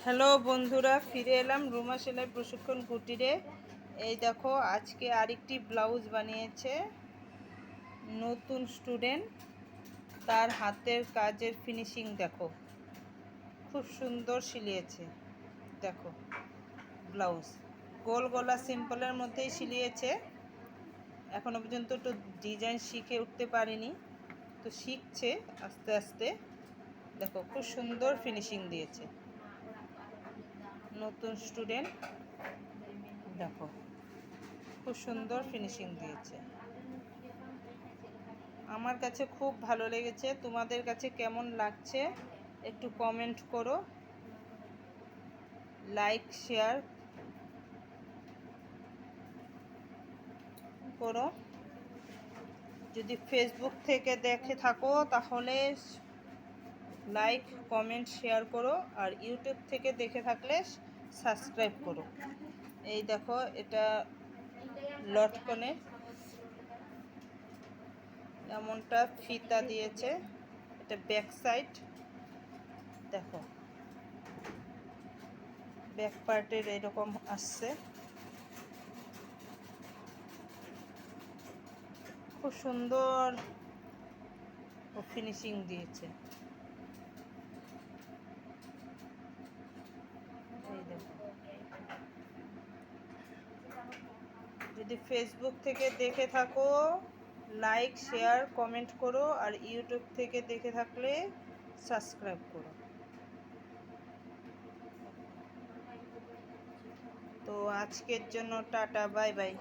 Hello বন্ধুরা, ফিরে এলাম রুমা সেলাই প্রশিক্ষণ কুটিরে। এই দেখো, আজকে আরেকটি ব্লাউজ বানিয়েছে নতুন স্টুডেন্ট। তার হাতের কাজের ফিনিশিং দেখো, খুব সুন্দর সিলিয়েছে। দেখো, ব্লাউজ গোল গলা সিম্পলের মধ্যেই সিলিয়েছে। এখনো পর্যন্ত তো ডিজাইন শিখে উঠতে পারিনি, তো শিখছে আস্তে আস্তে। দেখো, খুব সুন্দর ফিনিশিং দিয়েছে নতুন স্টুডেন্ট। দেখো, খুব সুন্দর ফিনিশিং দিয়েছে। আমার কাছে খুব ভালো লেগেছে। তোমাদের কাছে কেমন লাগছে একটু কমেন্ট করো, লাইক শেয়ার করো। যদি ফেসবুক থেকে দেখে থাকো তাহলে লাইক কমেন্ট শেয়ার করো, আর ইউটিউব থেকে দেখে থাকলে সাবস্ক্রাইব করো। এই দেখো, এটা লটকনে এমনটা ফিতা দিয়েছে। এটা ব্যাক সাইড। দেখো, ব্যাক পার্টের এরকম আসছে। খুব সুন্দর ফিনিশিং দিয়েছে। এই দেখো, যদি ফেসবুক থেকে দেখে থাকো লাইক শেয়ার কমেন্ট করো, আর ইউটিউব থেকে দেখে থাকলে সাবস্ক্রাইব করো। তো আজকের জন্য টাটা, বাই বাই।